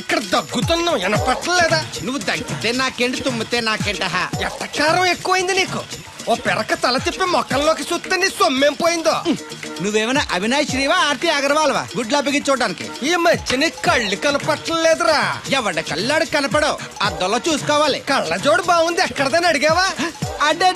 ఇక్కడ దగ్గుతున్నావు వినపట్టలేదా? నువ్వు దగ్గితే నాకేంటి, తుమ్మితే నాకేంట. ఎట్టకారం ఎక్కువైంది నీకు. ఓ పెరక తల తిప్పి మొక్కల్లోకి చూస్తే నీ సొమ్మేం పోయిందో. నువ్వేమైనా అవినాష్ శ్రీవా, ఆర్తి అగర్వాల్వా గుడ్లా బిగించోడానికి? ఈ మధ్య నీ కళ్ళు కనపట్టలేదురా. ఎవడ కళ్ళాడు కనపడవు, అద్దంలో చూసుకోవాలి. కళ్ళజోడు బాగుంది, ఎక్కడదని అడిగావా? అడ్డే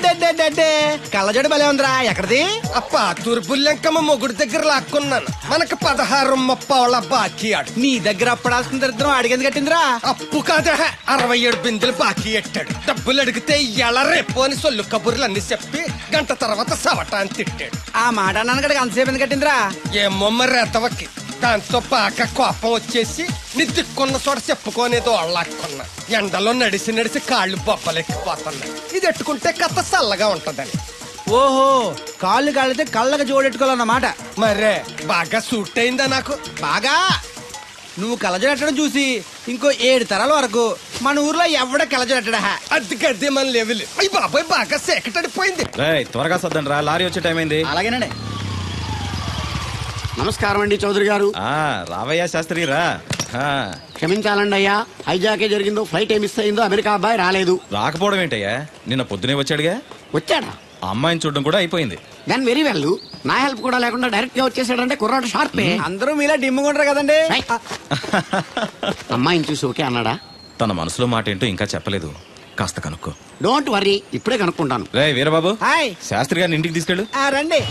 కళ్ళజోడు భలే ఉందిరా. ఎక్కడిది? ఆ పాతూరు బుల్లెంకమ్మ మొగుడు దగ్గర లాక్కున్నాను. మనకు 16 బాకీ ఆడు. నీ దగ్గర అప్పడాల్సిన దరిద్రం అడిగింది కట్టిందిరా. అప్పు కాదా, 67 బిందెలు బాకీ ఎట్టాడు. డబ్బులు అడిగితే ఎలా రేపు అని సొల్లు కబుర్లు అన్ని చెప్పి గంట తర్వాత సవటాన్ని తిట్టాడు. ఆ మాట అన్నాను అంతసేపు ఎందుకు కట్టిందిరా? ఏమో మరి రెతవకి. దాంతో బాగా కోపం వచ్చేసి నిద్దుకున్న చోట చెప్పుకోనేదో అళ్ళాక్కున్నా. ఎండలో నడిసి నడిసి కాళ్ళు బొబ్బలెక్కిపోతున్నాయి. ఇది ఎట్టుకుంటే కథ చల్లగా ఉంటదని. ఓహో, కాళ్ళు కాళ్ళైతే కళ్ళకి జోడెట్టుకోవాలన్నమాట. మరే బాగా సూట్ అయిందా నాకు? బాగా. నువ్వు కలజడట్టడం చూసి ఇంకో 7 తరాల వరకు మన ఊర్లో ఎవడ కలజడట్టడా. అది గడ్డి మన లెవెల్. అయ్యి బాబాయ్ బాగా సేకటడిపోయింది. త్వరగా సర్దండి రా, లారీ వచ్చే టైం అయింది. అలాగేనండి. నమస్కారం అండి చౌదరి గారు. రావయ్యా శాస్త్రి రా. క్షమించాలండి అయ్యా, హైజాకే జరిగిందో, ఫ్లైట్ ఏ మిస్ అయిందో, అమెరికా అబ్బాయి రాలేదు. రాకపోవడం ఏంటయ్యా, నిన్న పొద్దునే వచ్చాడుగా. వచ్చాడా? అమ్మాయిని చూడడం కూడా అయిపోయింది. దాని వెరీ వెల్. నా హెల్ప్ కూడా లేకుండా డైరెక్ట్ గా వచ్చేసాడంటే కుర్రాడు షార్పే. అందరూ మీలా డిమ్ముకుంటారు కదండి. అమ్మాయిని చూసి ఓకే అన్నాడా? తన మనసులో మాట ఏంటో ఇంకా చెప్పలేదు, కాస్త కనుక్కో. డోంట్ వరీ, ఇప్పుడే కనుక్కుంటాను. రే వీరబాబు, హాయ్. శాస్త్రి గారిని ఇంటికి తీసుకెళ్ళు. రండి.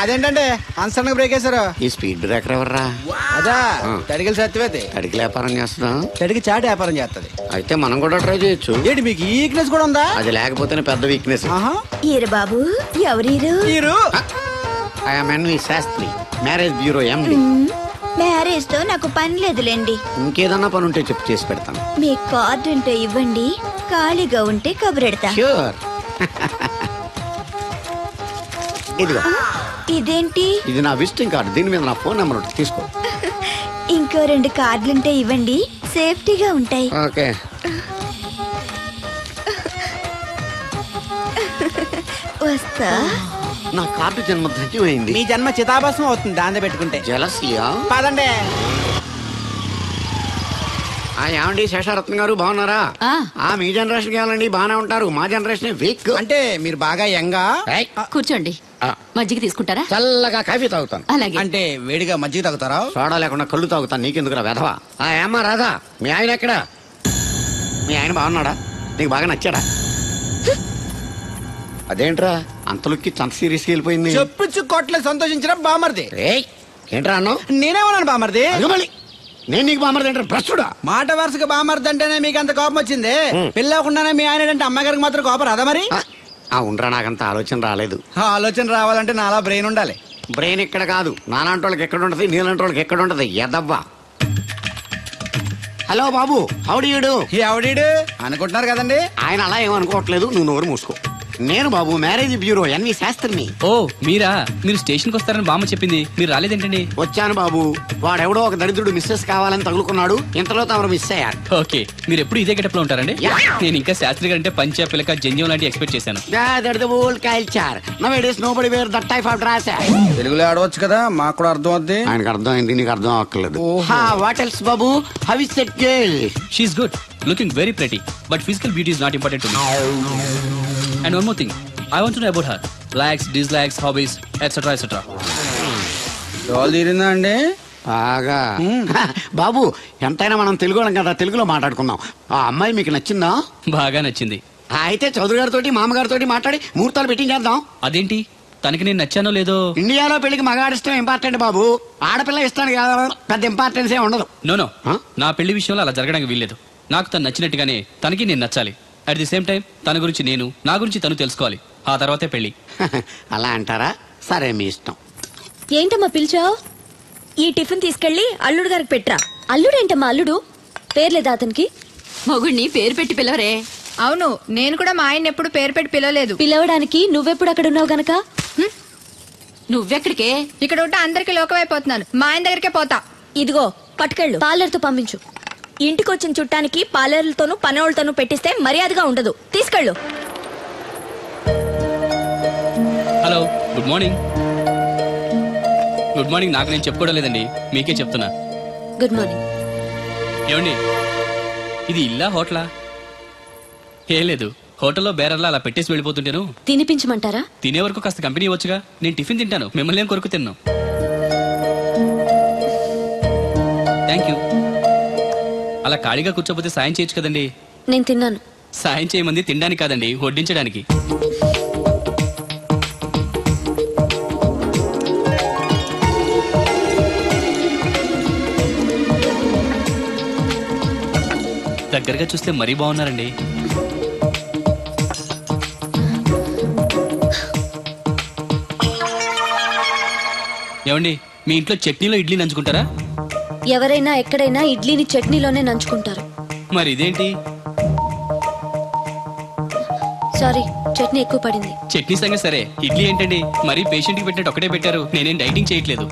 అదేంటంటే అన్సడన్ బ్రేక్ వేశారు. ఈ స్పీడ్ బ్రేకర్ ఎవర్రా? అదా తడిగిల సత్యవేతి. అడిగి వ్యాపారం చేస్తున్నా, తడికి చాటి వ్యాపారం చేస్తది. అయితే మనం కూడా ట్రై చేయొచ్చు. ఏంటి మీకు ఈ వీక్నెస్ కూడా ఉందా? అది లేకపోతేనే పెద్ద వీక్నెస్. ఈరు బాబు, ఎవరీరు? I'm N V Sastri, marriage bureau MD. Marriage తో నాకు పని లేదులేండి. ఇంకేదన్నా పని ఉంటే చెప్పు, చేసి పెడతాను. మీ కార్డు ఉంటే ఇవ్వండి, ఖాళీగా ఉంటే కబురెడతా. ష్యూర్. ఇదిగో. ఇదేంటి? ఇది నా విజిటింగ్ కార్డు, దీని మీద నా ఫోన్ నెంబర్ ఉంటుంది, తీసుకో. ఇంకో 2 కార్డులుంటే ఇవ్వండి, సేఫ్టీగా ఉంటాయి. ఓకే. వస్తా. నా కార్డు జన్మ ధన్యమైంది. మీ జన్మ చితాభాసం అవుతుంది దాన్ని పెట్టుకుంటే. జలసియా? పదండి. ఏమండి శేషారత్న గారు, బాగున్నారా? మీ జనరేషన్ కావాలండి, బాగానే ఉంటారు. మా జనరేషన్ వీక్. అంటే మీరు బాగా యంగా. కూర్చోండి, మజ్జిగ తీసుకుంటారా? చల్లగా కాఫీ తాగుతాను. అలాగే. అంటే వేడిగా మజ్జిగ తాగుతారా? సోడా లేకుండా కళ్ళు తాగుతాను. నీకెందుకురా వెధవా? ఏమ్మా రాధా, మీ ఆయన ఎక్కడా? మీ ఆయన బాగున్నాడా? నీకు బాగా నచ్చాడా? అదేంట్రా అంతలోకి చంత సీరియస్ వెళ్ళిపోయింది? చెప్పుచ్చు కొట్లే సంతోషించరా బామర్ది. ఏంట్రా అన్నావు? నేనేమన్నాను బామర్ది? నేను నీకు బామర్ది అంటే భ్రష్టుడా? మాట వరుసగా బామర్ది అంటేనే మీకు అంత కోపం వచ్చింది. పెళ్ళకుండానే మీ ఆయన అంటే అమ్మగారికి మాత్రం కోపం రాదా మరి? ఉండరా, నాకంత ఆలోచన రాలేదు. ఆలోచన రావాలంటే నాలా బ్రెయిన్ ఉండాలి. బ్రెయిన్ ఇక్కడ కాదు, నాలాంటి వాళ్ళకి ఎక్కడ ఉంటది, నీలాంటి వాళ్ళకి ఎక్కడ ఉంటది. ఎదవ్వా. హలో బాబు, హౌడీయుడు. ఎవడీడు అనుకుంటున్నారు కదండి. ఆయన అలా ఏమనుకోవట్లేదు, నువ్వు నోరు మూసుకో. నేను బాబు మ్యారేజ్ బ్యూరో ఎన్వి శాస్త్రిని. ఓ మీరా? మీరు స్టేషన్కి వస్తారని బామ్మ చెప్పింది, మీరు రాలేదేంటండి? వచ్చాను బాబు, వాడెవడో ఒక దరిద్రుడు మిస్సెస్ కావాలని తగులుకున్నాడు, ఇంతలో తమరు మిస్ అయ్యారు. ఓకే, మీరు ఎప్పుడు ఇదే గెటప్ లో ఉంటారండి? నేను ఇంకా శాస్త్రి గారు అంటే పంచా పిల్లక జంజం లాంటి ఎక్స్పెక్ట్ చేశాను. తెలుగులో ఆడవచ్చు కదా, మాకు కూడా అర్థం అవుద్ది. ఆయనకు అర్థం అయింది, నీకు అర్థం అవ్వట్లేదు. వాట్ ఎల్స్ బాబు? How is that girl? She's good, looking very pretty, but physical beauty is not important to me. And one more thing, I want to know about her. Likes, dislikes, hobbies, etc. etc. డోల్ తీరిందా అండి? బాగా. బాబు ఎంతైనా మనం తెలుగు కదా, తెలుగులో మాట్లాడుకుందాం. ఆ అమ్మాయి మీకు నచ్చిందా? బాగా నచ్చింది. అయితే చౌదరి గారితో మామగారితో మాట్లాడి ముహూర్తాలు పెట్టింగ్ చేద్దాం. అదేంటి, తనకి నేను నచ్చానో లేదో? ఇండియాలో పెళ్లికి మగాడిష్టం ఇంపార్టెంట్ బాబు, ఆడపిల్ల ఇష్టానికి పెద్ద ఇంపార్టెన్స్ ఏ ఉండదు. నో నా పెళ్లి విషయంలో అలా జరగడానికి వీల్లేదు. నాకు తను నచ్చినట్టుగానే తనకి నేను నచ్చాలి. అట్ ది సేమ్ టైం తన గురించి నేను, నా గురించి తను తెలుసుకోవాలి. ఆ తర్వాతే పెళ్లి. అలా అంటారా? సరే, మీ ఇష్టం. ఏంటమ్మా పిలిచావు? ఈ టిఫిన్ తీసుకెళ్లి అల్లుడు గారికి పెట్టరా. అల్లుడేంటమ్మా అల్లుడు? పేర్లేదా అతనికి? మొగుడిని పేరు పెట్టి పిలవరే. అవును, నేను కూడా మా ఆయన ఎప్పుడు పేరు పెట్టి పిలవలేదు. పిలవడానికి నువ్వెప్పుడు అక్కడ ఉన్నావు గనక. నువ్వెక్కడికే? ఇక్కడ ఉంటే అందరికి లోకమైపోతున్నాను, మా ఆయన దగ్గరికే పోతా. ఇదిగో పట్టుకెళ్ళు, పార్లర్ తో పంపించు. ఇంటికి వచ్చిన చుట్టానికి పాలేరులతోనూ పనోళ్ళతోనూ పెట్టిస్తే మర్యాదగా ఉండదు. తీసుకెళ్ళు. Hello, good morning. Good morning నాకు నేను చెప్పుకోవడం లేదండి, మీకే చెప్తున్నా. Good morning. ఏమండి, ఇది ఇల్లా హోటలా? ఏం లేదు, హోటల్లో బేరర్లా అలా పెట్టేసి వెళ్ళిపోతుంటేను. తినిపించమంటారా? తినే వరకు కాస్త కంపెనీ ఇవ్వచ్చుగా. నేను టిఫిన్ తింటాను, మిమ్మల్ని ఏం కొరకు తిన్నాను. Thank you. అలా ఖాళీగా కూర్చోపోతే సాయం చేయొచ్చు కదండి. నేను తిన్నాను. సాయం చేయమంది తినడానికి కాదండి, వడ్డించడానికి. దగ్గరగా చూస్తే మరీ బాగున్నారండి. ఏమండి, మీ ఇంట్లో చట్నీలో ఇడ్లీ నంచుకుంటారా? ఎవరైనా ఎక్కడైనా ఇడ్లీని చట్నీలోనే నంచుకుంటారు. మరి ఇదేంటి? సారీ, చట్నీ ఎక్కువ పడింది. చట్నీ సంగతి సరే, ఇడ్లీ ఏంటండి మరీ పేషెంట్కి పెట్టినట్టు ఒకటే పెట్టారు. నేనేం డైటింగ్ చేయట్లేదు.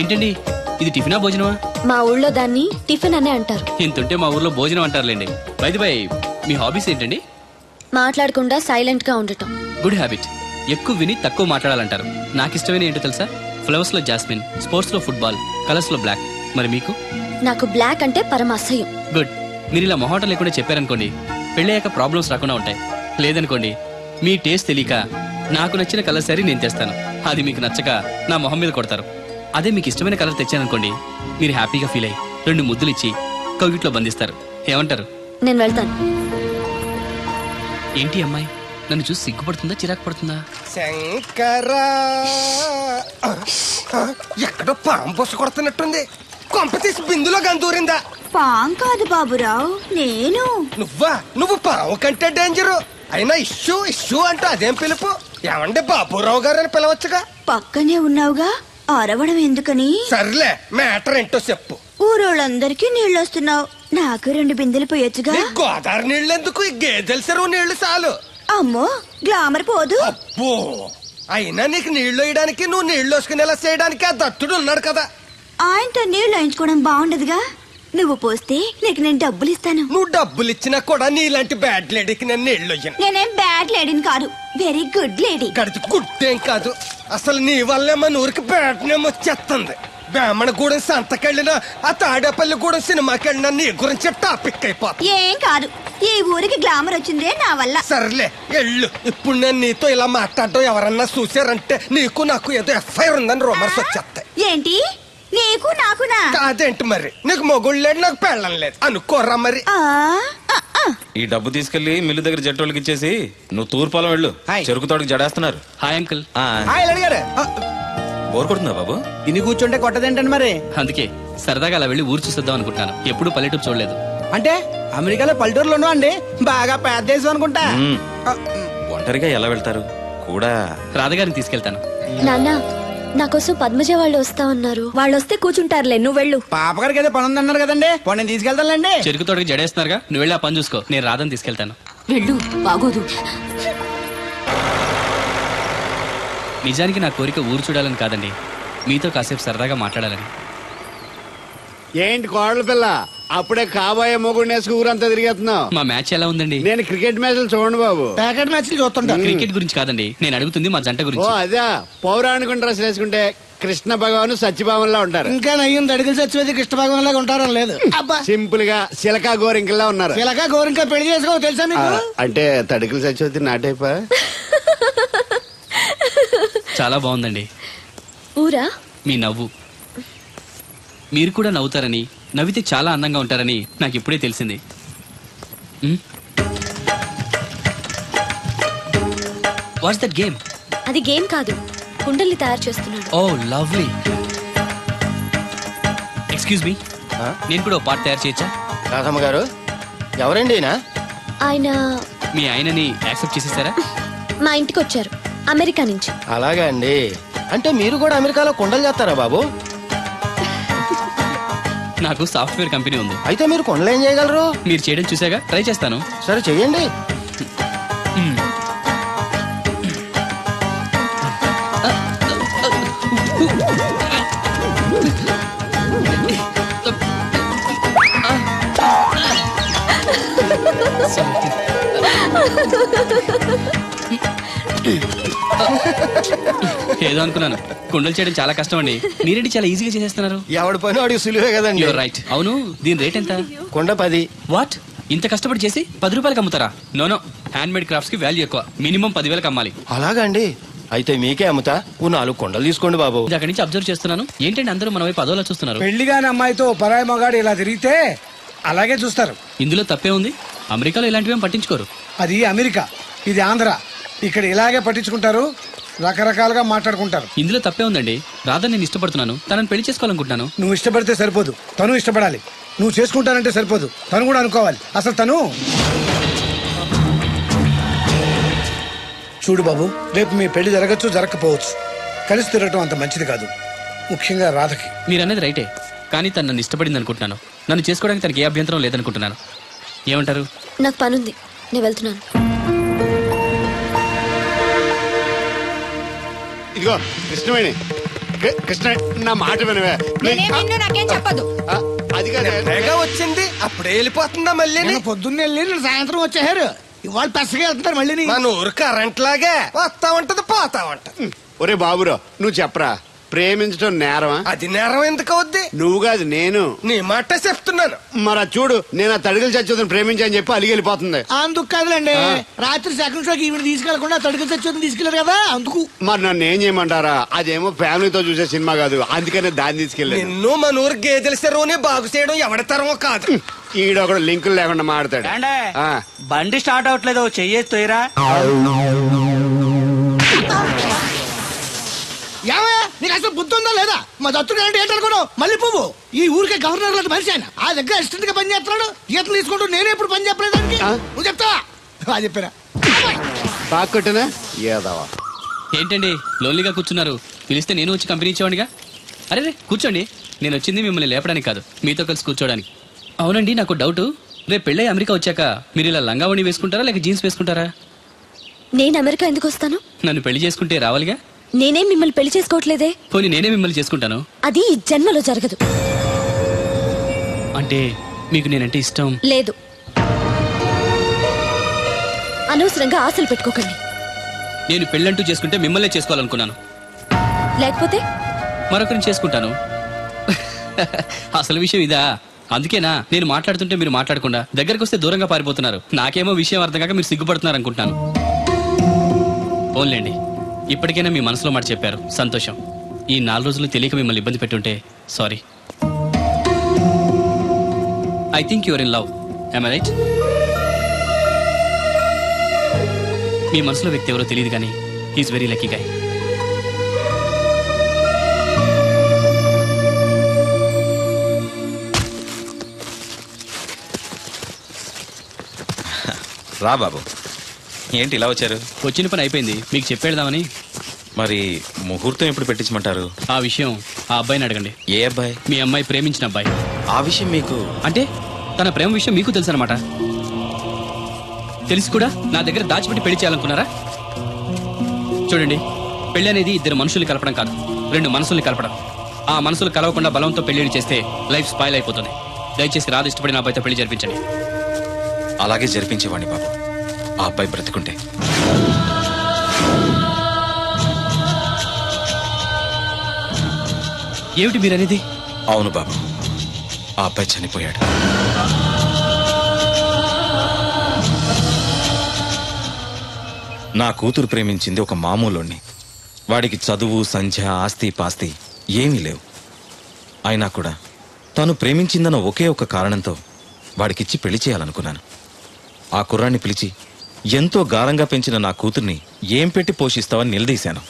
ఏంటండి ఇది, టిఫినా భోజనమా? మా ఊళ్ళో దాన్ని టిఫిన్ అనే అంటారు. ఇంతుంటే మా ఊర్లో భోజనం అంటారులేండి. బై ది బై, మీ హాబీస్ ఏంటండి? మాట్లాడకుండా సైలెంట్ గా ఉండటం. Good habit. ఎక్కువ విని తక్కువ మాట్లాడాలంటారు. నాకు ఇష్టమైన ఏంటో తెలుసా? ఫ్లవర్స్ లో జాస్మిన్, స్పోర్ట్స్ లో ఫుట్బాల్, కలర్స్ లో బ్లాక్. మరి మీకు? నాకు బ్లాక్ అంటే పరమ అసహ్యం. గుడ్. మీరు ఇలా మొహాటం లేకుండా చెప్పారనుకోండి, పెళ్ళయ్యాక ప్రాబ్లమ్స్ రాకుండా ఉంటాయి. లేదనుకోండి, మీ టేస్ట్ తెలియక నాకు నచ్చిన కలర్ సరే నేను తెస్తాను, అది మీకు నచ్చక నా మొహం మీద కొడతారు. అదే మీకు ఇష్టమైన కలర్ తెచ్చాననుకోండి, మీరు హ్యాపీగా ఫీల్ అయ్యి 2 ముద్దులు ఇచ్చి కౌగిట్లో బంధిస్తారు. ఏమంటారు? నేను వెళ్తాను. ఏంటి అమ్మాయి నన్ను చూసి సిగ్గుపడుతుందా, చిరాకు పడుతుందా? శంకరా, ఎక్కడో పాము బొస కొడుతున్నట్టుంది. కొంప తీసి బిందులో గందూరిందా? పాం కాదు బాబురావు, నేను. నువ్వు పాము కంటే డేంజరు. అయినా ఇష్యూ ఇష్యూ అంటూ అదేం పిలుపు? ఏమంటే బాబురావు గారు అని పిలవచ్చుగా. పక్కనే ఉన్నావుగా, అరవడం ఎందుకని? సర్లే, మ్యాటర్ ఏంటో చెప్పు. ఊరోళ్ళందరికీ నీళ్ళు వస్తున్నావు, నాకు 2 బిందెలు పోయొచ్చుగా. నీ గోదావరి నీళ్ళు ఎందుకు? ఈ గేదెల చెరువు నీళ్లు చాలు. అమ్మో, గ్లామర్ పోదు. అబ్బో, అయినా నీకు నీళ్లు వేయడానికి, నువ్వు నీళ్లు వేసుకునేలా చేయడానికి ఆ దత్తుడు ఉన్నాడు కదా. ఆయనతో నీళ్లు వేయించుకోవడం బాగుండదుగా. నువ్వు పోస్తే నీకు నేను డబ్బులు ఇస్తాను. నువ్వు డబ్బులు ఇచ్చినా కూడా నీలాంటి బ్యాడ్ లేడీకి నేను నీళ్లు వేయను. నేనేం బ్యాడ్ లేడీని కాదు, వెరీ గుడ్ లేడీ. గడిచి గుడ్డేం కాదు. అసలు నీ వల్లే మన ఊరికి బ్యాడ్ నేమ్ వచ్చేస్తుంది. బ్రాహ్మణగూడెం సంతకెళ్ళినా, ఆ తాడేపల్లిగూడెం సినిమాకి వెళ్ళినా నీ గురించి టాపిక్ అయిపోతుంది. ఏం కాదు, ఈ ఊరికి గ్లామర్ వచ్చిందే నా వల్ల. సర్లే ఎళ్ళు. ఇప్పుడు నేను నీతో ఇలా మాట్లాడటం ఎవరన్నా చూసారంటే నీకు నాకు ఏదో ఎఫ్ఐఆర్ ఉందని రూమర్స్ వచ్చేస్తాయి. ఏంటి? నీకు నాకునా? కాదేంటి మరి? నీకు మొగుళ్ళు లేదు, నాకు పెళ్ళం లేదు అనుకోరా మరి. ఈ డబ్బు తీసుకెళ్లి మిల్లు దగ్గర జట్టోళ్ళకి ఇచ్చేసి నువ్వు తూర్పాలం వెళ్ళు. చెరుకు తోటకి జడేస్తున్నారు. Hi uncle. అడిగారు బోర్ కొడుతుందా బాబు? తిని కూర్చుంటే కొట్టదేంటండి మరి? అందుకే సరదాగా అలా వెళ్ళి ఊరు చూసేద్దాం అనుకుంటాను. ఎప్పుడు పల్లెటూరు చూడలేదు. అంటే అమెరికాలో పల్లెటూరులోనూ అండి బాగా పెద్ద దేశం అనుకుంటా. ఒంటరిగా ఎలా వెళ్తారు కూడా? రాధగారిని తీసుకెళ్తాను. నాన్న, నా కోసం పద్మజ వాళ్ళు వస్తా ఉన్నారు. వాళ్ళు వస్తే కూర్చుంటారులే, నువ్వు వెళ్ళు. పాపగారికి ఏదో పని ఉందన్నారు కదండి, నేను తీసుకెళ్తానులేండి. చెరుకు తోటకి జడేస్తున్నారుగా, నువ్వు వెళ్ళి ఆ పని చూసుకో. నేను రాధని తీసుకెళ్తాను. వెళ్ళు, బాగోదు. నిజానికి నా కోరిక ఊరు చూడాలని కాదండి, మీతో కాసేపు సరదాగా మాట్లాడాలని. ఏంటి కోడల పిల్ల, అప్పుడే కాబోయే మొగుడు వేసుకు ఊరంతా తిరిగేస్తున్నావు? మా మ్యాచ్ ఎలా ఉందండి? నేను క్రికెట్ మ్యాచ్లు చూడండి బాబు. ప్యాకెట్ మ్యాచ్లు చూస్తుంటా. క్రికెట్ గురించి కాదండి నేను అడుగుతుంది, మా జంట ఓ గురించి. అదే, పౌరాణిక డ్రెస్ వేసుకుంటే కృష్ణ భగవాన్ సత్యభావంలా ఉంటారు. ఇంకా నయ్యం దడిగిలి చచ్చిపోతే కృష్ణ భగవాన్ లాగా ఉంటారని లేదు. అబ్బా, సింపుల్ గా సిలకా గోరింకల్లా ఉన్నారు. ఇలాగా గోరింకా పెళ్లి చేసుకో తెలుసా మీకు? అంటే తడికలు చచ్చిపోతే నాటైపా. చాలా బాగుందండి. ఊరా? మీ నవ్వు. మీరు కూడా నవ్వుతారని, నవ్వితే చాలా అందంగా ఉంటారని నాకు ఇప్పుడే తెలిసింది. What's that game? అది గేమ్ కాదు, కుండల్ని తయారు చేస్తున్నాడు. Oh lovely. ఎక్స్క్యూజ్ మీ, నేను కూడా పార్ట్ తయారు చేయొచ్చా? రాధమ్మ గారు, ఎవరండి ఆయన? మీ ఆయనని యాక్సెప్ట్ చేసేసారా? మా ఇంటికి వచ్చారు అమెరికా నుంచి. అలాగా అండి, అంటే మీరు కూడా అమెరికాలో కుండలు చేస్తారా బాబు? నాకు సాఫ్ట్వేర్ కంపెనీ ఉంది. అయితే మీరు కొండలు ఏం చేయగలరు? మీరు చేయడం చూసాగా, ట్రై చేస్తాను. సరే చెయ్యండి. ఏదో అనుకున్నాను. కుండలు చేయడం చాలా కష్టం అండి, మీరేంటి చాలా ఈజీగా చేసేస్తున్నారు. ఎవడి పని వాడికి సులువే కదండి. You're right. అవును, దీని రేట్ ఎంత? కొండ 10. వాట్? ఇంత కష్టపడి చేసి 10 రూపాయలకి అమ్ముతారా? నో, హ్యాండ్ మేడ్ క్రాఫ్ట్స్ కి వాల్యూ ఎక్కువ. మినిమం 10,000కి అమ్మాలి. అలాగండి, అయితే మీకే అమ్ముతా. 4 కొండలు తీసుకోండి బాబు. అక్కడి నుంచి అబ్జర్వ్ చేస్తున్నాను. ఏంటండి అందరూ మన వైపు అదోలా చూస్తున్నారు? పెళ్లిగాని అమ్మాయితో పరాయి మగాడు ఇలా తిరిగితే అలాగే చూస్తారు. ఇందులో తప్పే ఉంది? అమెరికాలో ఇలాంటివేం పట్టించుకోరు. అది అమెరికా, ఇది ఆంధ్ర. ఇక్కడ ఇలాగే పట్టించుకుంటారు, రకరకాలుగా మాట్లాడుకుంటారు. ఇందులో తప్పే ఉందండి. రాధా నేను ఇష్టపడుతున్నాను, తనని పెళ్లి చేసుకోవాలనుకుంటున్నాను. నువ్వు ఇష్టపడితే సరిపోదు, తను ఇష్టపడాలి. నువ్వు చేసుకుంటానంటే సరిపోదు, తను కూడా అనుకోవాలి. అసలు తను చూడు బాబు, రేపు మీ పెళ్లి జరగచ్చు, జరగకపోవచ్చు. కలిసి తిరగటం అంత మంచిది కాదు, ముఖ్యంగా రాధకి. మీరనేది రైటే, కానీ తను నన్ను ఇష్టపడింది అనుకుంటున్నాను. నన్ను చేసుకోవడానికి తనకి ఏ అభ్యంతరం లేదనుకుంటున్నాను. ఏమంటారు? నాకు పనుంది, నేను వెళ్తున్నాను. ఇదిగో కృష్ణవేణి, కృష్ణ నా మాట వినవే. నాకేం చెప్పదు. అది కాదు వచ్చింది, అప్పుడే వెళ్ళిపోతుందా మళ్ళీ? పొద్దున్నే వెళ్ళి సాయంత్రం వచ్చేసారు. ఇవాళ పెసగా వెళ్తున్నారు మళ్ళీ. మన ఊరు కరెంట్ లాగే వస్తా ఉంటది, పోతా ఉంటది. ఒరే బాబురో, నువ్వు చెప్పరా, ప్రేమించడం నేరమా? అది నేరం ఎందుకు అవుద్ది? నువ్వు కాదు నేను. నీ మాట చెప్తున్నాను. మరి చూడు, నేను ఆ తడికలు చచ్చోదని ప్రేమించని చెప్పి అలిగి వెళ్ళిపోతుంది. అందుకు కాదులేండి, రాత్రి సెకండ్ షోకి ఈవిడ తీసుకెళ్లకుండా తడుకు చచ్చోదని తీసుకెళ్లారు కదా, అందుకు. మరి నన్ను ఏం చేయమంటారా? అదేమో ఫ్యామిలీతో చూసే సినిమా కాదు, అందుకనే దాన్ని తీసుకెళ్ళి. నిన్ను మన ఊరు గేదెల చెరువుని బాగు చేయడం ఎవరి తరమో కాదు. ఈడొకడు లింకులు లేకుండా మాడతాడు. బండి స్టార్ట్ అవట్లేదు, చెయ్యేస్తోయరా. ఏమయ్యా, నీకు అసలు బుద్ధి ఉందా లేదా? మా దత్తుడు అంటే ఏంటనుకున్నావు? మళ్ళీ పువ్వు ఈ ఊరికే గవర్నర్ లాంటి మనిషి ఆయన. ఆ దగ్గర అసిస్టెంట్ గా పని చేస్తున్నాడు, ఈతలు తీసుకుంటూ నేనే ఎప్పుడు పని చెప్పలేదు దానికి. నువ్వు చెప్తావా? చెప్పారా బాగా కొట్టినా ఏదవా? ఏంటండి లోన్లీగా కూర్చున్నారు? పిలిస్తే నేను వచ్చి కంపెనీ ఇచ్చేవాడిగా. అరే కూర్చోండి, నేను వచ్చింది మిమ్మల్ని లేపడానికి కాదు, మీతో కలిసి కూర్చోడానికి. అవునండి, నాకు డౌట్. రేపు పెళ్ళై అమెరికా వచ్చాక మీరు ఇలా లంగావణి వేసుకుంటారా లేక జీన్స్ వేసుకుంటారా? నేను అమెరికా ఎందుకు వస్తాను? నన్ను పెళ్లి చేసుకుంటే రావాలిగా. నేనేం మిమ్మల్ని పెళ్లి చేసుకోవట్లేదే. పోనీ నేనే మిమ్మల్ని చేసుకుంటాను. అది ఈ జన్మలో జరగదు. అంటే మీకు నేనంటే ఇష్టం లేదు. అనవసరంగా ఆశలు పెట్టుకోకండి. నేను పెళ్ళంటూ చేసుకుంటే మిమ్మల్నే చేసుకోవాలనుకున్నాను. లేకపోతే మరొకరిని చేసుకుంటాను. అసలు విషయం ఇదా? అందుకేనా నేను మాట్లాడుతుంటే మీరు మాట్లాడకుండా దగ్గరకు వస్తే దూరంగా పారిపోతున్నారు. నాకేమో విషయం అర్థం కాక మీరు సిగ్గుపడుతున్నారు అనుకుంటున్నాను. ఓన్లేండి, ఇప్పటికైనా మీ మనసులో మాట చెప్పారు, సంతోషం. ఈ 4 రోజులు తెలియక మిమ్మల్ని ఇబ్బంది పెట్టుంటే sorry. I think your in love. Am I right? మీ మనసులో వ్యక్తి ఎవరో తెలియదు కానీ హీఈస్ వెరీ లక్కీ గాయ్. రా బాబు, ఏంటి ఇలా వచ్చారు? వచ్చిన పని అయిపోయింది, మీకు చెప్పేద్దామని. మరి ముహూర్తం ఎప్పుడు పెట్టించమంటారు? ఆ విషయం ఆ అబ్బాయిని అడగండి. ఏ అబ్బాయి? మీ అమ్మాయి ప్రేమించిన అబ్బాయి. ఆ విషయం మీకు అంటే తన ప్రేమ విషయం మీకు తెలుసు అనమాట. తెలిసి కూడా నా దగ్గర దాచిపెట్టి పెళ్లి చేయాలనుకున్నారా? చూడండి, పెళ్లి అనేది 2 మనుషుల్ని కలపడం కాదు, 2 మనసుల్ని కలపడం. ఆ మనసులు కలవకుండా బలంతో పెళ్లిని చేస్తే లైఫ్ స్పాయిల్ అయిపోతుంది. దయచేసి రాధ ఇష్టపడిన అబ్బాయితో పెళ్లి జరిపించండి. అలాగే జరిపించేవాడిని బాబు, ఆ అబ్బాయి బ్రతికుంటే. ఏమిటి మీరనేది? అవును బాబు, ఆ అబ్బాయి చనిపోయాడు. నా కూతురు ప్రేమించింది ఒక మామూలుణ్ణి. వాడికి చదువు, సంధ్య, ఆస్తి పాస్తి ఏమీ లేవు. అయినా కూడా తను ప్రేమించిందన్న ఒకే ఒక కారణంతో వాడికిచ్చి పెళ్లి చేయాలనుకున్నాను. ఆ కుర్రాన్ని పిలిచి ఎంతో గారంగా పెంచిన నా కూతుర్ని ఏం పెట్టి పోషిస్తావని నిలదీశాను.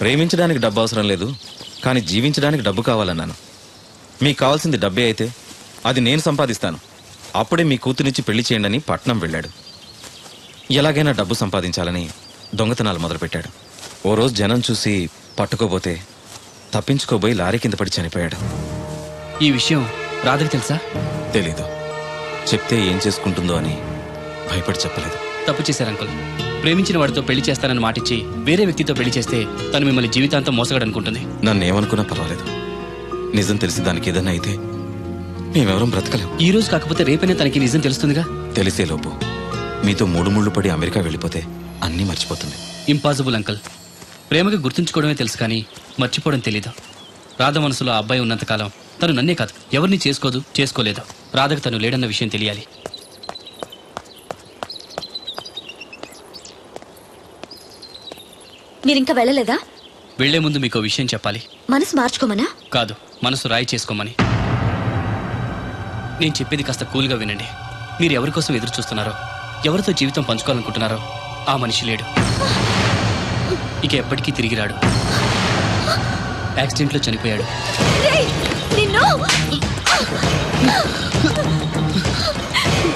ప్రేమించడానికి డబ్బు అవసరం లేదు, కానీ జీవించడానికి డబ్బు కావాలన్నాను. మీకు కావాల్సింది డబ్బే అయితే అది నేను సంపాదిస్తాను, అప్పుడే మీ కూతురినిచ్చి పెళ్లి చేయండి అని పట్నం వెళ్ళాడు. ఎలాగైనా డబ్బు సంపాదించాలని దొంగతనాలు మొదలుపెట్టాడు. ఓ రోజు జనం చూసి పట్టుకోబోతే తప్పించుకోబోయి లారీ కింద పడి చనిపోయాడు. ఈ విషయం రాధకి తెలుసా? తెలీదు. చెప్తే ఏం చేసుకుంటుందో అని భయపడి చెప్పలేదు. తప్పు చేశారు అంకుల్. ప్రేమించిన వాడితో పెళ్లి చేస్తానని మాటిచ్చి వేరే వ్యక్తితో పెళ్లి చేస్తే తను మిమ్మల్ని జీవితాంతం మోసగాడనుకుంటుంది. నన్ను ఏమనుకున్నా పర్వాలేదు. నిజం తెలిసి దానికి ఏదన్నా అయితే మేమెవరం బ్రతకలేం. ఈ రోజు కాకపోతే రేపైనా తనకి నిజం తెలుస్తుందిగా. తెలిసేలోపు మీతో 3 ముళ్ళు పడి అమెరికా వెళ్ళిపోతే అన్నీ మర్చిపోతుంది. Impossible uncle. ప్రేమకి గుర్తుంచుకోవడమే తెలుసు కానీ మర్చిపోవడం తెలీదు. రాధ మనసులో ఆ అబ్బాయి ఉన్నంతకాలం తను నన్నే కాదు ఎవరిని చేసుకోలేదు. రాధకు తను లేడన్న విషయం తెలియాలి. మీరింకా వెళ్ళలేదా? వెళ్లే ముందు మీకు విషయం చెప్పాలి. మనసు మార్చుకోమనా? కాదు, మనసు రాయి చేసుకోమని. నేను చెప్పేది కాస్త కూల్గా వినండి. మీరు ఎవరి కోసం ఎదురు చూస్తున్నారో, ఎవరితో జీవితం పంచుకోవాలనుకుంటున్నారో ఆ మనిషి లేడు. ఇక ఎప్పటికీ తిరిగి రాడు. యాక్సిడెంట్లో చనిపోయాడు.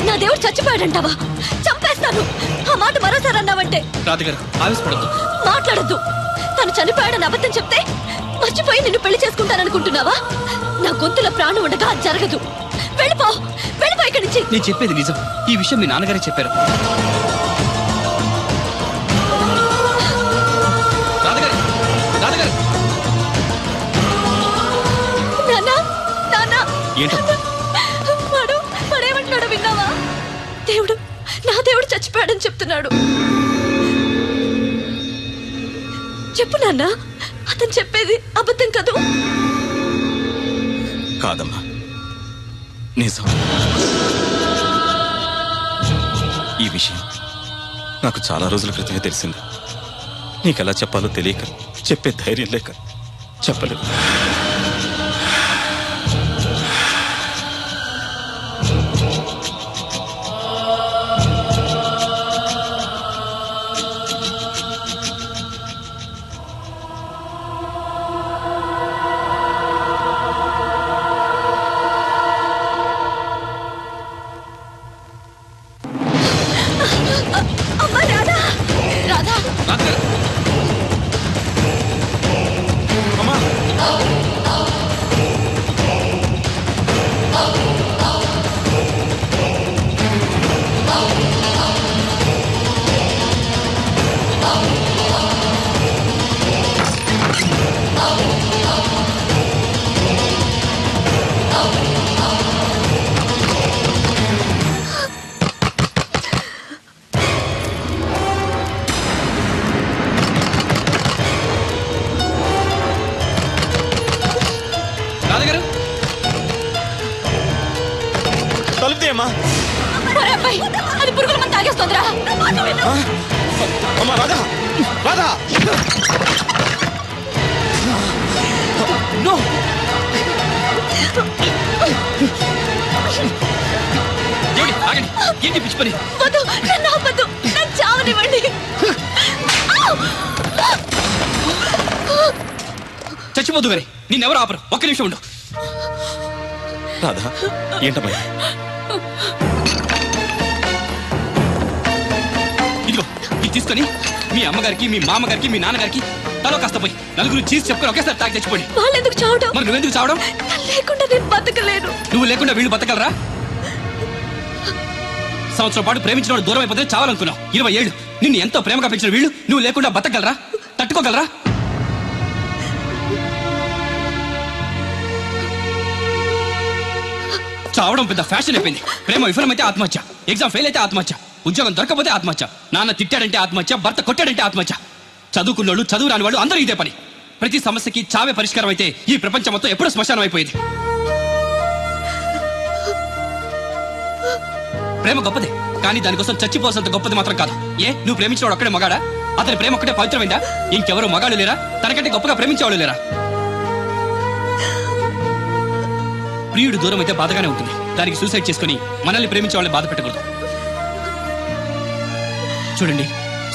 నా దేవుడు చచ్చిపోయాడంటావా? చంపేస్తాను. ఆ మాట మరోసారి అన్నావంటే. రాధగారు ఆవేశపడద్దు. మాట్లాడద్దు. తను చనిపోయాడని అబద్ధం చెప్తే మర్చిపోయి నిన్ను పెళ్లి చేసుకుంటాననుకుంటున్నావా? నా గొంతులో ప్రాణం ఉండగా అది జరగదు. వెళ్ళిపో ఇక్కడి నుంచి. నేను చెప్పేది నిజం. ఈ విషయం మీ నాన్నగారే చెప్పారు. వాడేమంటున్నాడో విన్నావా? నా దేవుడు చచ్చిపోయాడని చెప్తున్నాడు. చెప్పు నాన్న, అతను చెప్పేది అబద్ధం కదూ? కాదమ్మా, నిజం. ఈ విషయం నాకు చాలా రోజుల క్రితమే తెలిసింది. నీకెలా చెప్పాలో తెలియక, చెప్పే ధైర్యం లేక చెప్పలేదు. అది పురుగుల మందు తాగేస్తుందిరా. ఏంటి పిచ్చి పని? చావనివ్వండి. చచ్చిపోద్దు గారి, నిన్నెవరు ఆపరు. ఒక్క నిమిషం ఉండు. రాధా, ఏంటమ్మా? ఇదిగో ఇది తీసుకొని మీ అమ్మగారికి, మీ మామగారికి, మీ నాన్నగారికి తలో కాస్త పోయి నలుగురు చీజ్ చెప్పుకొని ఒకేసారి తాగి తెచ్చిపోండి. వాళ్ళెందుకు చావడం? మరి నువ్వెందుకు చావడం? లేకుండా నేను బతకలేను. నువ్వు లేకుండా వీళ్ళు బతకలరా? సంవత్సరం పాటు ప్రేమించిన వాడు దూరం అయిపోతే చావాలనుకున్నావు. 20 ఏళ్ళు నిన్ను ఎంతో ప్రేమగా పెంచిన వీళ్ళు నువ్వు లేకుండా బతకగలరా? తట్టుకోగలరా? చావడం పెద్ద ఫ్యాషన్ అయిపోయింది. ప్రేమ విఫలమైతే ఆత్మహత్య, ఎగ్జామ్ ఫెయిల్ అయితే ఆత్మహత్య, ఉద్యోగం దొరకపోతే ఆత్మహత్య, నాన్న తిట్టాడంటే ఆత్మహత్య, భర్త కొట్టాడంటే ఆత్మహత్య. చదువుకున్నోళ్ళు, చదువు రాని వాళ్ళు అందరూ ఇదే పని. ప్రతి సమస్యకి చావే పరిష్కారం అయితే ఈ ప్రపంచం మొత్తం ఎప్పుడూ శ్మశానం అయిపోయేది. ప్రేమ గొప్పదే, కానీ దానికోసం చచ్చిపోవాల్సినంత గొప్పది మాత్రం కాదు. ఏ, నువ్వు ప్రేమించినవాడు ఒక్కడే మగాడా? అతని ప్రేమ ఒక్కటే పవిత్రమైందా? ఇంకెవరు మగాళ్ళు లేరా? తనకంటే గొప్పగా ప్రేమించేవాళ్ళు లేరా? ప్రియుడు దూరం అయితే బాధగానే ఉంటుంది. దానికి సూసైడ్ చేసుకుని మనల్ని ప్రేమించే వాళ్ళని బాధ పెట్టకూడదు. చూడండి,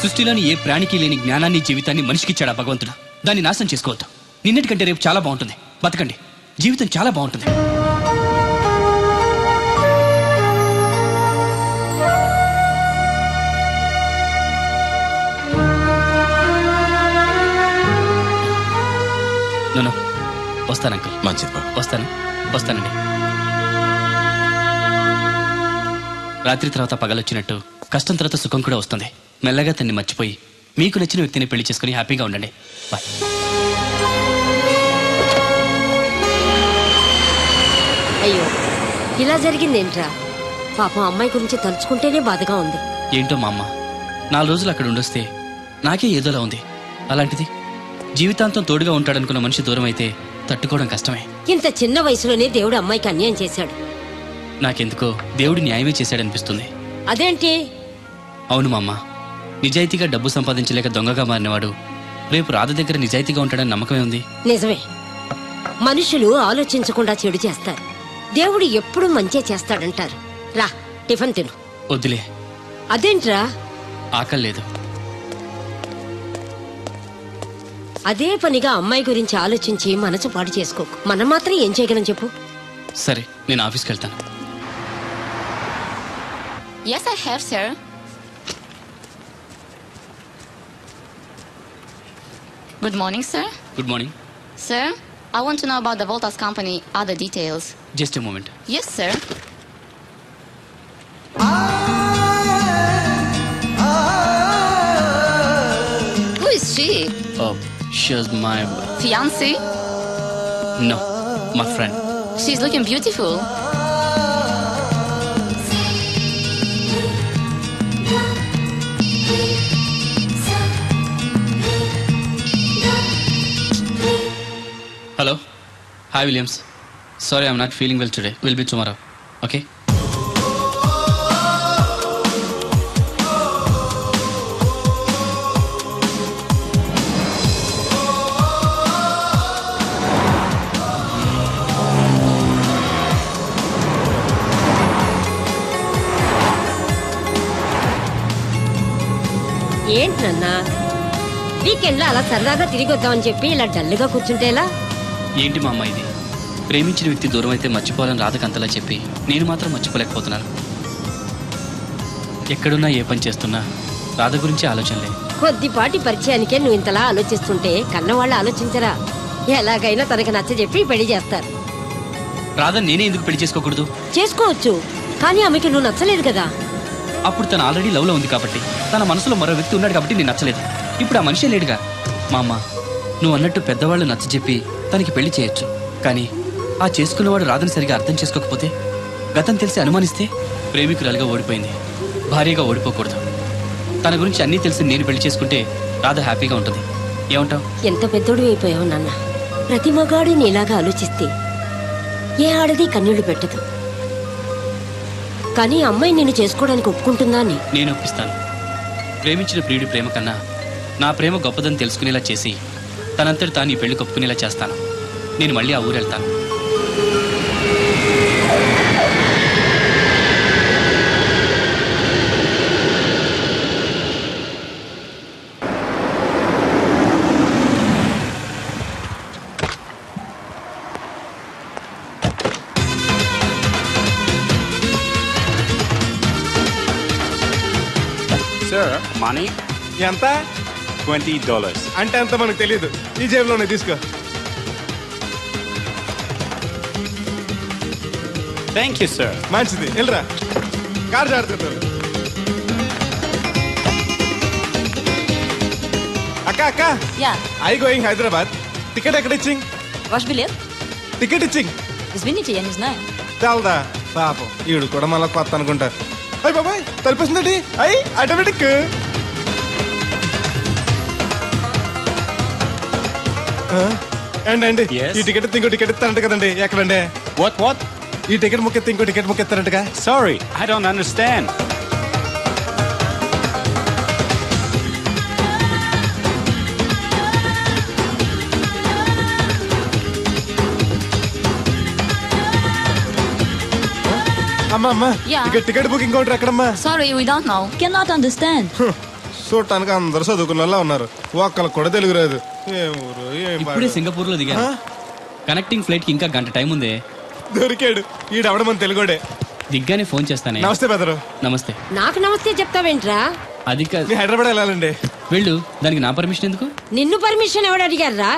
సృష్టిలోని ఏ ప్రాణికి లేని జ్ఞానాన్ని, జీవితాన్ని మనిషికిచ్చాడా భగవంతుడు. దాన్ని నాశనం చేసుకోవద్దు. నిన్నటికంటే రేపు చాలా బాగుంటుంది. బతకండి, జీవితం చాలా బాగుంటుంది. వస్తాను అంకుల్. మంచిది బాబు. వస్తాను. వస్తానండి. రాత్రి తర్వాత పగలొచ్చినట్టు కష్టం తర్వాత సుఖం కూడా వస్తుంది. మెల్లగా తన్ని మర్చిపోయి మీకు నచ్చిన వ్యక్తిని పెళ్లి చేసుకుని హ్యాపీగా ఉండండి. బాయ్. అయ్యో, ఇలా జరిగిందేంట్రా? పాపం అమ్మాయి గురించి తలుచుకుంటేనే బాధగా ఉంది. ఏంటో మా అమ్మ 4 రోజులు అక్కడ ఉండొస్తే నాకే ఏదోలా ఉంది. అలాంటిది జీవితాంతం తోడుగా ఉంటాడనుకున్న మనిషి దూరం అయితే తట్టుకోవడం కష్టమే. ఇంత చిన్న వయసులోనే దేవుడు అమ్మాయికి అన్యాయం చేశాడు. నాకెందుకో దేవుడు న్యాయమే చేశాడనిపిస్తుంది. అదేంటి? అవును మా అమ్మ, నిజాయితీగా డబ్బు సంపాదించలేక దొంగగా మారినవాడు రేపు రాధ దగ్గర నిజాయితీగా ఉంటాడని నమ్మకమే ఉంది. నిజమే, మనుషులు ఆలోచించకుండా చెడు చేస్తారు. దేవుడు ఎప్పుడు మంచే చేస్తాడంటారు. రా, టిఫిన్ తిను. వద్దులే. అదేంట్రా? ఆకలి లేదు. అదే పనిగా అమ్మాయి గురించి ఆలోచించి మనసు పాడు చేసుకోకు. మనం మాత్రం ఏం చేయగలం చెప్పు? సరే, నేను ఆఫీస్కి వెళ్తాను. Yes, I have, sir. Good morning, sir. Good morning. Sir, I want to know about the Voltas company, other details. Just a moment. Yes, sir. Who is she? She's my... Fiancé? No, my friend. She's looking beautiful. Hello. Hi, Williams. Sorry, I'm not feeling well today. We'll be tomorrow. Okay? ఏంటన్నా weekend లో అలా సరదాగా తిరిగి వద్దామని చెప్పి ఇలా డల్గా కూర్చుంటేలా? ఏంటి మా అమ్మ ఇది? ప్రేమించిన వ్యక్తి దూరం అయితే మర్చిపోవాలని రాధకంతలా చెప్పి నేను మాత్రం మర్చిపోలేకపోతున్నాను. ఎక్కడున్నా ఏ పని చేస్తున్నా రాధ గురించి ఆలోచనలే. కొద్దిపాటి పరిచయానికే నువ్వు ఇంతలా ఆలోచిస్తుంటే కన్నవాళ్ళు ఆలోచించరా? ఎలాగైనా తనకు నచ్చ చెప్పి పెళ్లి చేస్తారు. రాధ నేనే ఎందుకు పెళ్లి చేసుకోకూడదు? చేసుకోవచ్చు, కానీ ఆమెకి నువ్వు నచ్చలేదు కదా. అప్పుడు తను ఆల్రెడీ లవ్ లో ఉంది కాబట్టి, తన మనసులో మరో వ్యక్తి ఉన్నాడు కాబట్టి నేను నచ్చలేదు. ఇప్పుడు ఆ మనిషే లేడుగా. మా అమ్మ, నువ్వు అన్నట్టు పెద్దవాళ్ళు నచ్చజెప్పి తనకి పెళ్లి చేయొచ్చు, కానీ ఆ చేసుకున్నవాడు రాధని సరిగా అర్థం చేసుకోకపోతే, గతం తెలిసి అనుమానిస్తే, ప్రేమికురాలుగా ఓడిపోయింది, భార్యగా ఓడిపోకూడదు. తన గురించి అన్నీ తెలిసి నేను పెళ్లి చేసుకుంటే రాధ హ్యాపీగా ఉంటుంది. ఏమంటావు? ఎంత పెద్దోడు అయిపోయావు నాన్న. ప్రతి మగాడు నీలాగా ఆలోచిస్తే ఏ ఆడది కన్నీళ్లు పెట్టదు. కానీ అమ్మాయి నిన్ను చేసుకోవడానికి ఒప్పుకుంటుందా అని? నేను ఒప్పిస్తాను. ప్రేమించిన ప్రియుడి ప్రేమ కన్నా నా ప్రేమ గొప్పదని తెలుసుకునేలా చేసి తనంతటి తాను ఈ పెళ్లి ఒప్పుకునేలా చేస్తాను. నేను మళ్ళీ ఆ ఊరు వెళ్తాను. సార్ మనీ ఎంత? $20. అంటే ఎంత మనకు తెలియదు. ఈ జేబులోనే తీసుకో. Thank you sir. మంచిది, వెళ్ళరా. కార్ జాడుతుంటారు. అక్క అక్క, ఐ గోయింగ్ హైదరాబాద్. టికెట్ ఎక్కడ ఇచ్చింగ్? Ваш билет? టికెట్ ఇచ్చింగ్. Извините, я не знаю. తెలదా పాపం, ఈడు కూడా మళ్ళీ కొత్త అనుకుంటారు. అయ్యి బాబాయ్, తలిపేసిందండి. అయ్యి ఆటోమేటిక్. అండి ఈ టికెట్ ఇంకో టికెట్ ఇస్తారంట కదండి. ఎక్కడండి? వాట్? ఈ టికెట్ ముక్కెత్తి ఇంకో టికెట్ ముక్కెత్తారంటగా. Sorry, I don't understand. అమ్మా Yeah. టికెట్ బుకింగ్ కౌంటర్ ఎక్కడమ్మా? Sorry, we don't know. Cannot understand. చూడటానికి అందరు చదువుకున్న వాళ్ళ ఉన్నారు, ఒక్కళ్ళకి కూడా తెలుగు రాదు. ఏం ఊరు, ఏం ఇప్పుడే సింగపూర్ లో దిగాను. కనెక్టింగ్ ఫ్లైట్ కి ఇంకా గంట టైం ఉంది. దొరికాడు ఈడవడం మన తెలుగుడే. దిగ్గానే ఫోన్ చేస్తానే. నమస్తే బెదరు. నమస్తే. నాకు నమస్తే చెప్తావేంట్రా? అది హైదరాబాద్ వెళ్ళాలండి. వెళ్ళు, దానికి నా పర్మిషన్ ఎందుకు? నిన్ను పర్మిషన్ ఎవడు అడిగారా?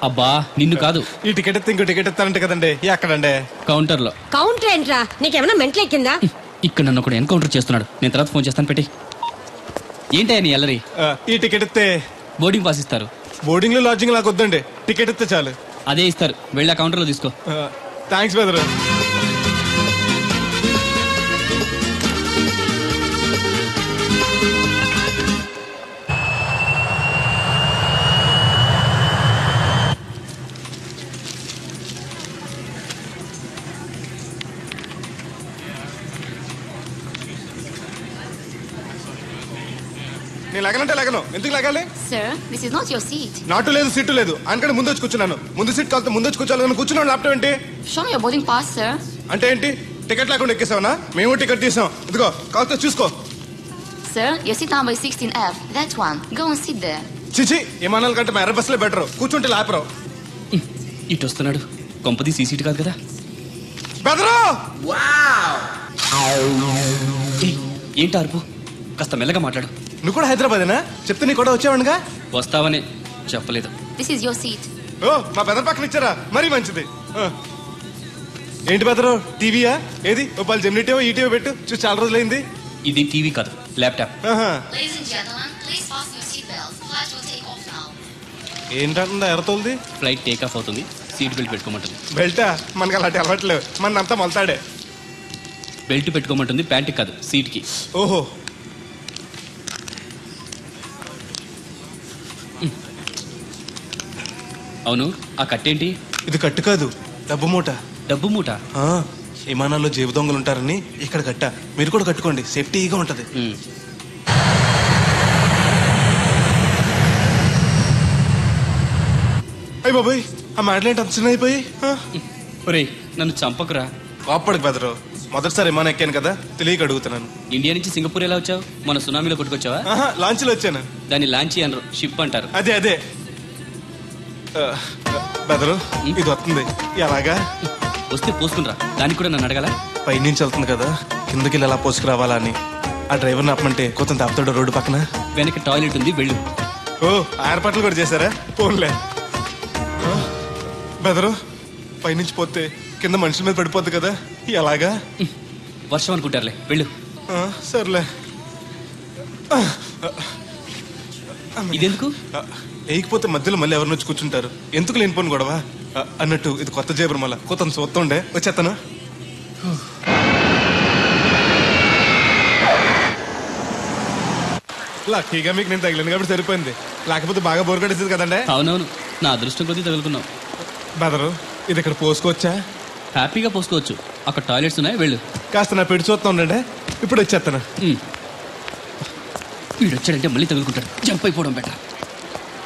అబ్బా నిన్ను కాదు. ఈ టికెట్ ఎత్తే ఇంకో టికెట్ ఎత్తానంటే కదండి. ఎక్కడండి? కౌంటర్ లో. కౌంటర్ ఏంట్రా? నీకేమైనా మెంట్లెక్కిందా? ఇక్కడ నన్ను ఒకడు ఎన్కౌంటర్ చేస్తున్నాడు. నేను తర్వాత ఫోన్ చేస్తాను, పెట్టి. ఏంటయ్యా నీ అల్లరి? ఈ టికెట్ ఎత్తే బోర్డింగ్ పాస్ ఇస్తారు. బోర్డింగ్ లో లాడ్జింగ్ నాకు వద్దండి, టికెట్ ఎత్తే చాలు. అదే ఇస్తారు, వెళ్ళి ఆ కౌంటర్ లో తీసుకో. Thanks brother. నేను లగనంటే లగను, ఎందుకు లగాలి? Sir, this is not your seat. నాటు లేదు, సీటు లేదు, అందుకని ముందు వచ్చి కూర్చున్నాను. ముందు సీట్ కాలితే ముందు వచ్చి కూర్చోాలని కూర్చున్నాను. ల్యాప్టాప్ ఏంటి? Show me your boarding pass, sir. అంటే ఏంటి? టికెట్ లేకుండా ఎక్కేసావనా? మేము టికెట్ తీసాం, ఇదిగో కాలితే చూసుకో. Sir, your seat number is 16F. That one. Go and sit there. చిచి, విమానాల కంటే మా ఎర్ర బస్సులే బెటర్, కూర్చుంటే లాపరావు. ఇటు వస్తున్నాడు, కొంపది సీసీటీ కాదు కదా. బెదరు! ఏంటి అరుపు? కాస్త మెల్లగా మాట్లాడు. నువ్వు కూడా హైదరాబాదేనా? చెప్తే నీ కూడా వచ్చావనుగా. వస్తావనే చెప్పలేదు. This is your seat. ఓ, మా బెదర్ పక్కన ఇచ్చారా? మరీ మంచిది. ఏంటి బెదరు, టీవీయా? ఏది ఓ పాలు జెమినిటీవో ఈటీవో పెట్టు, చూసి చాలా రోజులైంది. ఇది టీవీ కాదు, laptop. Ladies and gentlemen, please fasten your seat belts. Flight will take off now. ఏంటంటుందా ఎర్రతోల్ది? ఫ్లైట్ టేక్ ఆఫ్ అవుతుంది, సీట్ బెల్ట్ పెట్టుకోమంటుంది. బెల్టా? మనకి అలాంటి అలవాట్లేవు, మన అంతా మొలతాడే. బెల్ట్ పెట్టుకోమంటుంది, ప్యాంట్ కాదు, సీట్ కి. ఓహో. అవును, ఆ కట్టేంటి? ఇది కట్టు కాదు, డబ్బు మూట. డబ్బు మూట? విమానాల్లో జేబు దొంగలు ఉంటారని ఇక్కడ కట్ట. మీరు కూడా కట్టుకోండి, సేఫ్టీగా ఉంటది. అయ్యి బాబాయ్, ఆ మాటలేంటి అంత చిన్న అయిపోయి? ఒరేయ్, నన్ను చంపకురా. కోప్పడికి బెదరు, మొదటిసారి విమానం ఎక్కాను కదా, తెలియక అడుగుతున్నాను. ఇండియా నుంచి సింగపూర్ ఎలా వచ్చావు? మన సునామీలో కొట్టుకొచ్చావా? లాంచ్ లో వచ్చాను. దాన్ని లాంచీ అనరు, షిప్ అంటారు. అదే అదే. బెదరు, ఇది వస్తుంది. ఎలాగా? వస్తే పోసుకునిరా, దానికి కూడా నన్ను అడగాల? పైనుంచి వెళ్తుంది కదా, కిందకి ఎలా పోసుకురావాలా అని. ఆ డ్రైవర్ని ఆపమంటే కొంత ఆపుతాడు రోడ్డు పక్కన. వెనక టాయిలెట్ ఉంది, వెళ్ళు. ఓ, ఏర్పాట్లు కూడా చేశారా? పోన్లే. బెదరు, పైనుంచి పోతే కింద మనుషుల మీద పడిపోద్ది కదా, ఎలాగా? వర్షం అనుకుంటారులే, వెళ్ళు. సర్లే. ఇదెందుకు? వేయకపోతే మధ్యలో మళ్ళీ ఎవరిని వచ్చి కూర్చుంటారు, ఎందుకు లేనిపోను గొడవ అన్నట్టు. ఇది కొత్త జేబురు, మళ్ళా కొత్త చూస్తుండే వచ్చేస్తాను. లక్కీగా మీకు నేను తగిలింది కాబట్టి సరిపోయింది, లేకపోతే బాగా బోర్ కట్టేసింది కదండి. అవునవును, నా అదృష్టం కొద్దీ తగులుకున్నావు. బెదరు, ఇది ఇక్కడ పోసుకోవచ్చా? హ్యాపీగా పోసుకోవచ్చు, అక్కడ టాయిలెట్స్ ఉన్నాయి, వెళ్ళు. కాస్త నా పెట్టి చూస్తా ఉండండి, ఇప్పుడు వచ్చేస్తాను. వీడు వచ్చాడంటే మళ్ళీ తగులుకుంటాడు, జంప్ అయిపోవడం బెటర్.